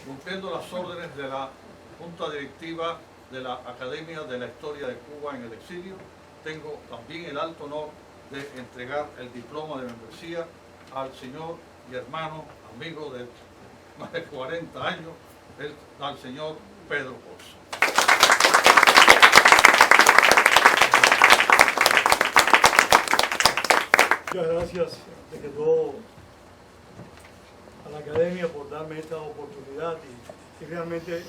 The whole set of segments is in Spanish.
cumpliendo las órdenes de la Junta Directiva de la Academia de la Historia de Cuba en el Exilio, tengo también el alto honor de entregar el diploma de membresía al señor y hermano, amigo de más de 40 años, al señor Pedro Corzo. Muchas gracias, ante que todo, a la Academia por darme esta oportunidad y realmente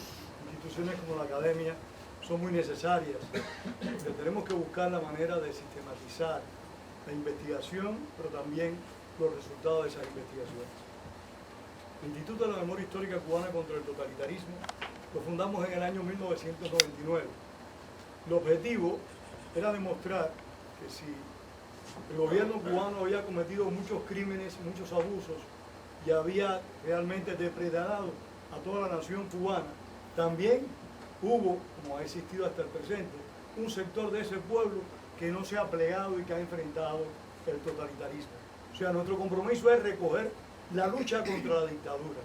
instituciones como la Academia son muy necesarias, porque tenemos que buscar la manera de sistematizar la investigación, pero también los resultados de esas investigaciones. El Instituto de la Memoria Histórica Cubana contra el Totalitarismo lo fundamos en el año 1999. El objetivo era demostrar que si el gobierno cubano había cometido muchos crímenes, muchos abusos y había realmente depredado a toda la nación cubana, también hubo, como ha existido hasta el presente, un sector de ese pueblo que no se ha plegado y que ha enfrentado el totalitarismo. O sea, nuestro compromiso es recoger la lucha contra la dictadura,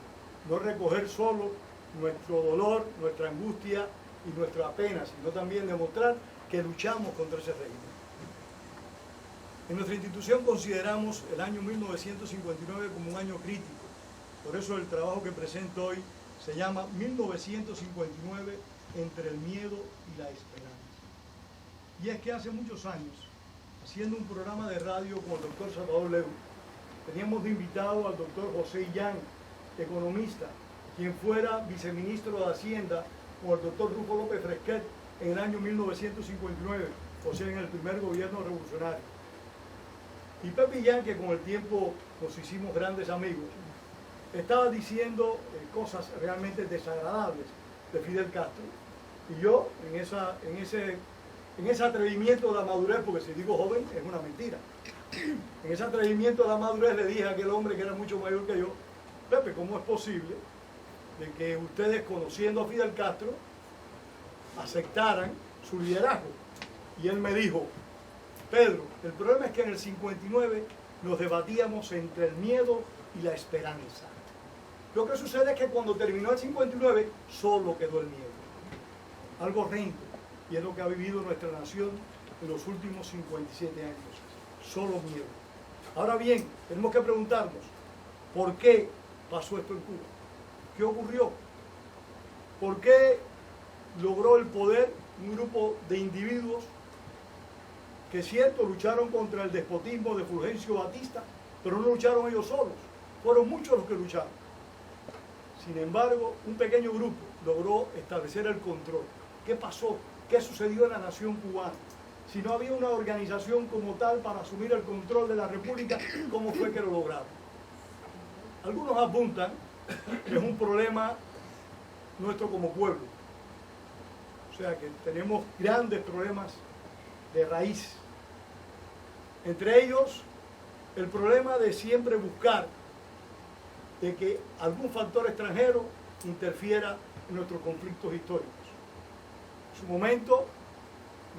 no recoger solo nuestro dolor, nuestra angustia y nuestra pena, sino también demostrar que luchamos contra ese régimen. En nuestra institución consideramos el año 1959 como un año crítico, por eso el trabajo que presento hoy se llama 1959 entre el miedo y la esperanza. Y es que hace muchos años, haciendo un programa de radio con el doctor Salvador Leu, teníamos de invitado al doctor José Illán, economista, quien fuera viceministro de Hacienda con el doctor Rufo López Fresquet en el año 1959, o sea, en el primer gobierno revolucionario. Y Pepe Illán, que con el tiempo nos hicimos grandes amigos, estaba diciendo cosas realmente desagradables de Fidel Castro. Y yo, en ese atrevimiento de la madurez, porque si digo joven es una mentira, en ese atrevimiento de la madurez le dije a aquel hombre que era mucho mayor que yo: Pepe, ¿cómo es posible de que ustedes, conociendo a Fidel Castro, aceptaran su liderazgo? Y él me dijo: Pedro, el problema es que en el 59 nos debatíamos entre el miedo y la esperanza. Lo que sucede es que cuando terminó el 59, solo quedó el miedo. Algo horrendo, y es lo que ha vivido nuestra nación en los últimos 57 años. Solo miedo. Ahora bien, tenemos que preguntarnos, ¿por qué pasó esto en Cuba? ¿Qué ocurrió? ¿Por qué logró el poder un grupo de individuos que, es cierto, lucharon contra el despotismo de Fulgencio Batista, pero no lucharon ellos solos? Fueron muchos los que lucharon. Sin embargo, un pequeño grupo logró establecer el control. ¿Qué pasó? ¿Qué sucedió en la nación cubana? Si no había una organización como tal para asumir el control de la República, ¿cómo fue que lo lograron? Algunos apuntan que es un problema nuestro como pueblo. O sea, que tenemos grandes problemas de raíz. Entre ellos, el problema de siempre buscar de que algún factor extranjero interfiera en nuestros conflictos históricos. En su momento,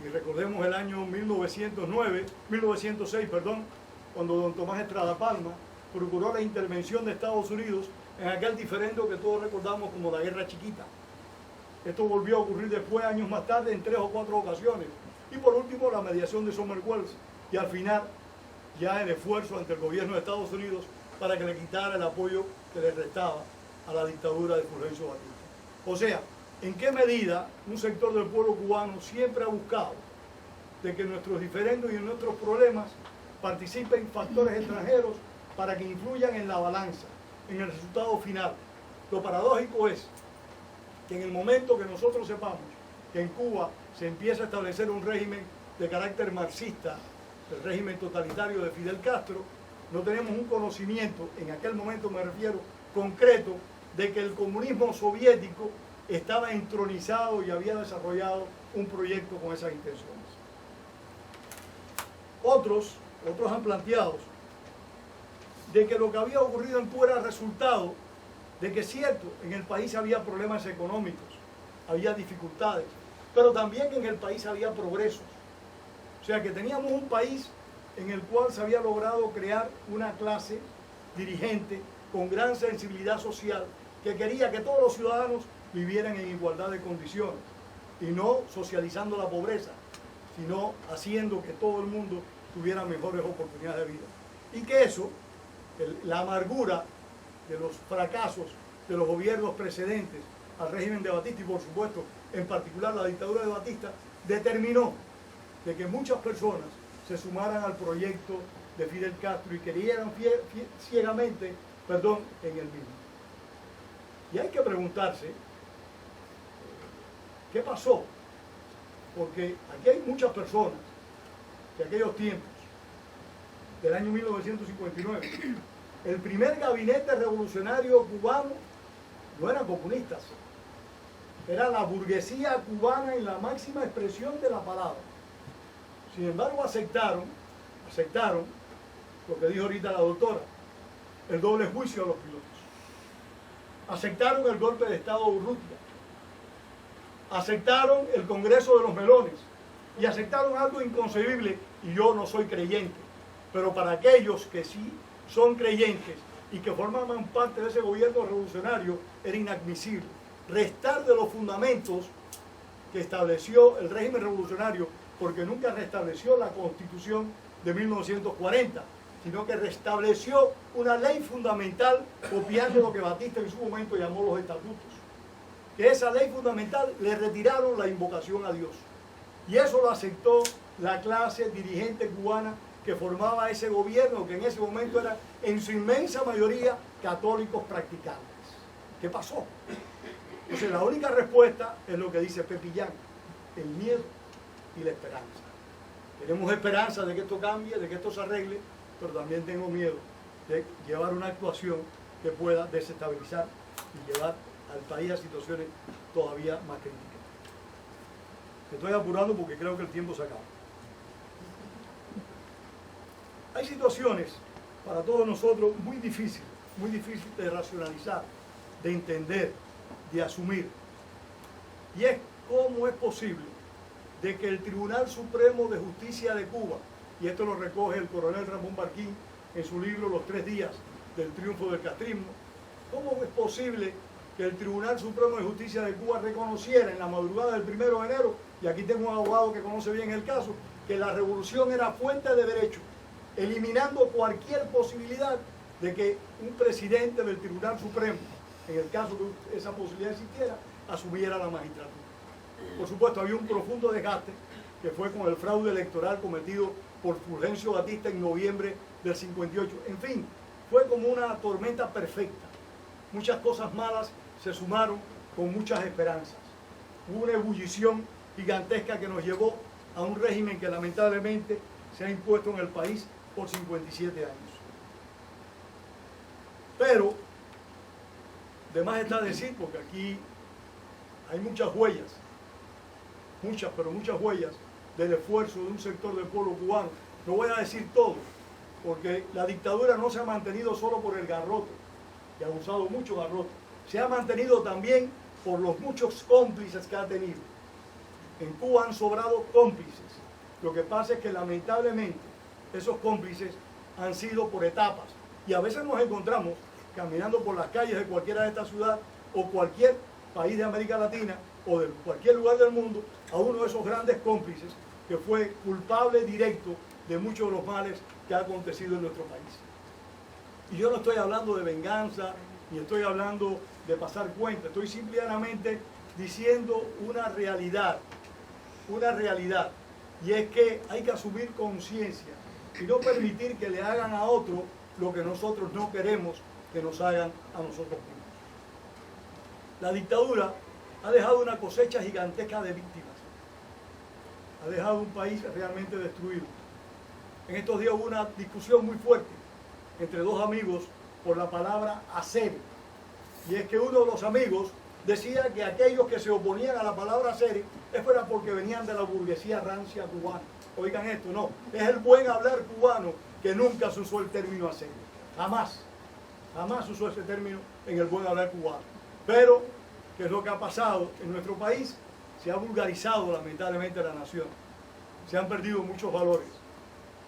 y recordemos el año 1906, cuando don Tomás Estrada Palma procuró la intervención de Estados Unidos en aquel diferendo que todos recordamos como la Guerra Chiquita. Esto volvió a ocurrir después, años más tarde, en 3 o 4 ocasiones. Y por último, la mediación de Summerwells. Y al final, ya el esfuerzo ante el gobierno de Estados Unidos para que le quitara el apoyo que le restaba a la dictadura de Fulgencio Batista. O sea, ¿en qué medida un sector del pueblo cubano siempre ha buscado de que nuestros diferendos y en nuestros problemas participen factores extranjeros para que influyan en la balanza, en el resultado final? Lo paradójico es que en el momento que nosotros sepamos que en Cuba se empieza a establecer un régimen de carácter marxista, el régimen totalitario de Fidel Castro, no tenemos un conocimiento, en aquel momento me refiero, concreto, de que el comunismo soviético estaba entronizado y había desarrollado un proyecto con esas intenciones. Otros han planteado de que lo que había ocurrido en Cuba era resultado de que, cierto, en el país había problemas económicos, había dificultades, pero también que en el país había progresos. O sea, que teníamos un país en el cual se había logrado crear una clase dirigente con gran sensibilidad social que quería que todos los ciudadanos vivieran en igualdad de condiciones y no socializando la pobreza, sino haciendo que todo el mundo tuviera mejores oportunidades de vida. Y que eso, la amargura de los fracasos de los gobiernos precedentes al régimen de Batista y por supuesto en particular la dictadura de Batista, determinó de que muchas personas se sumaran al proyecto de Fidel Castro y creyeran ciegamente, en el mismo. Y hay que preguntarse qué pasó, porque aquí hay muchas personas de aquellos tiempos, del año 1959, el primer gabinete revolucionario cubano no eran comunistas, era la burguesía cubana en la máxima expresión de la palabra. Sin embargo, aceptaron lo que dijo ahorita la doctora, el doble juicio a los pilotos. Aceptaron el golpe de Estado de Urrutia. Aceptaron el Congreso de los Melones. Y aceptaron algo inconcebible, y yo no soy creyente, pero para aquellos que sí son creyentes y que formaban parte de ese gobierno revolucionario, era inadmisible. Restar de los fundamentos que estableció el régimen revolucionario, porque nunca restableció la Constitución de 1940, sino que restableció una ley fundamental copiando lo que Batista en su momento llamó los estatutos. Que esa ley fundamental le retiraron la invocación a Dios. Y eso lo aceptó la clase dirigente cubana que formaba ese gobierno, que en ese momento era en su inmensa mayoría católicos practicantes. ¿Qué pasó? Entonces la única respuesta es lo que dice Pepillán, el miedo y la esperanza. Tenemos esperanza de que esto cambie, de que esto se arregle, pero también tengo miedo de llevar una actuación que pueda desestabilizar y llevar al país a situaciones todavía más críticas. Me estoy apurando porque creo que el tiempo se acaba. Hay situaciones para todos nosotros muy difíciles de racionalizar, de entender, de asumir. Y es cómo es posible de que el Tribunal Supremo de Justicia de Cuba, y esto lo recoge el coronel Ramón Barquín en su libro Los 3 días del triunfo del castrismo, cómo es posible que el Tribunal Supremo de Justicia de Cuba reconociera en la madrugada del 1 de enero, y aquí tengo un abogado que conoce bien el caso, que la revolución era fuente de derecho, eliminando cualquier posibilidad de que un presidente del Tribunal Supremo, en el caso que esa posibilidad existiera, asumiera la magistratura. Por supuesto, había un profundo desgaste que fue con el fraude electoral cometido por Fulgencio Batista en noviembre del 58. En fin, fue como una tormenta perfecta. Muchas cosas malas se sumaron con muchas esperanzas. Hubo una ebullición gigantesca que nos llevó a un régimen que lamentablemente se ha impuesto en el país por 57 años. Pero, de más está decir, porque aquí hay muchas huellas, muchas huellas del esfuerzo de un sector del pueblo cubano. No voy a decir todo, porque la dictadura no se ha mantenido solo por el garrote, que ha usado mucho garrote, se ha mantenido también por los muchos cómplices que ha tenido. En Cuba han sobrado cómplices. Lo que pasa es que lamentablemente esos cómplices han sido por etapas. Y a veces nos encontramos caminando por las calles de cualquiera de estas ciudades o cualquier país de América Latina o de cualquier lugar del mundo a uno de esos grandes cómplices que fue culpable directo de muchos de los males que ha acontecido en nuestro país. Y yo no estoy hablando de venganza, ni estoy hablando de pasar cuenta, estoy simplemente diciendo una realidad, y es que hay que asumir conciencia y no permitir que le hagan a otro lo que nosotros no queremos que nos hagan a nosotros mismos. La dictadura ha dejado una cosecha gigantesca de víctimas, ha dejado un país realmente destruido. En estos días hubo una discusión muy fuerte entre dos amigos por la palabra hacer, y es que uno de los amigos decía que aquellos que se oponían a la palabra hacer era porque venían de la burguesía rancia cubana. Oigan esto, no, es el buen hablar cubano que nunca se usó el término hacer, jamás usó ese término en el buen hablar cubano. Pero, ¿qué es lo que ha pasado en nuestro país? Se ha vulgarizado lamentablemente la nación, se han perdido muchos valores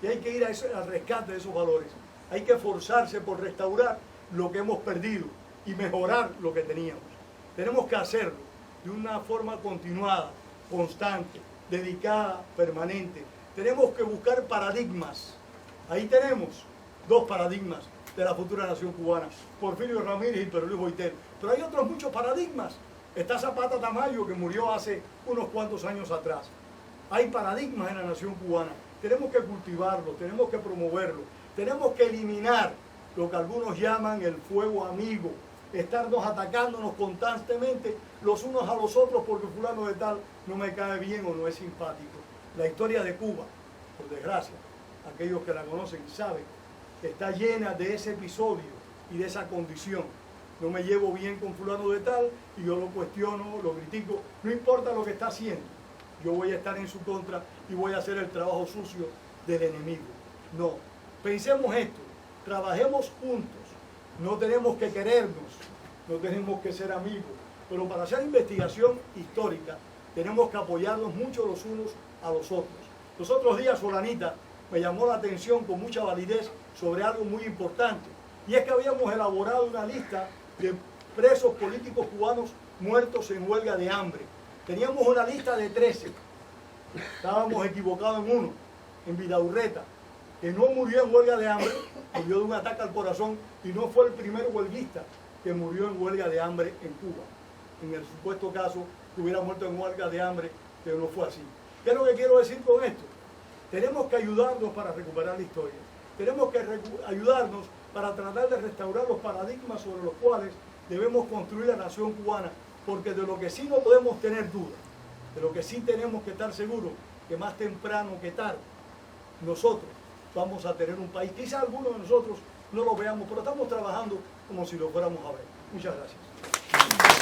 y hay que ir al rescate de esos valores, hay que esforzarse por restaurar lo que hemos perdido y mejorar lo que teníamos. Tenemos que hacerlo de una forma continuada, constante, dedicada, permanente. Tenemos que buscar paradigmas. Ahí tenemos dos paradigmas de la futura nación cubana, Porfirio Ramírez y Pedro Luis Boiter. Pero hay otros muchos paradigmas. Está Zapata Tamayo, que murió hace unos cuantos años atrás. Hay paradigmas en la nación cubana. Tenemos que cultivarlos, tenemos que promoverlos, tenemos que eliminar lo que algunos llaman el fuego amigo, estarnos atacándonos constantemente los unos a los otros porque fulano de tal no me cae bien o no es simpático. La historia de Cuba, por desgracia, aquellos que la conocen saben, está llena de ese episodio y de esa condición. No me llevo bien con fulano de tal y yo lo cuestiono, lo critico, no importa lo que está haciendo, yo voy a estar en su contra y voy a hacer el trabajo sucio del enemigo. No, pensemos esto, trabajemos juntos, no tenemos que querernos, no tenemos que ser amigos, pero para hacer investigación histórica tenemos que apoyarnos mucho los unos a los otros. Los otros días Solanita me llamó la atención con mucha validez sobre algo muy importante, y es que habíamos elaborado una lista de presos políticos cubanos muertos en huelga de hambre. Teníamos una lista de 13, estábamos equivocados en uno, en Vidaurreta, que no murió en huelga de hambre, murió de un ataque al corazón y no fue el primer huelguista que murió en huelga de hambre en Cuba. En el supuesto caso que hubiera muerto en huelga de hambre, pero no fue así. ¿Qué es lo que quiero decir con esto? Tenemos que ayudarnos para recuperar la historia. Tenemos que ayudarnos para tratar de restaurar los paradigmas sobre los cuales debemos construir la nación cubana, porque de lo que sí no podemos tener duda, de lo que sí tenemos que estar seguros, que más temprano que tarde, nosotros vamos a tener un país. Quizá algunos de nosotros no lo veamos, pero estamos trabajando como si lo fuéramos a ver. Muchas gracias.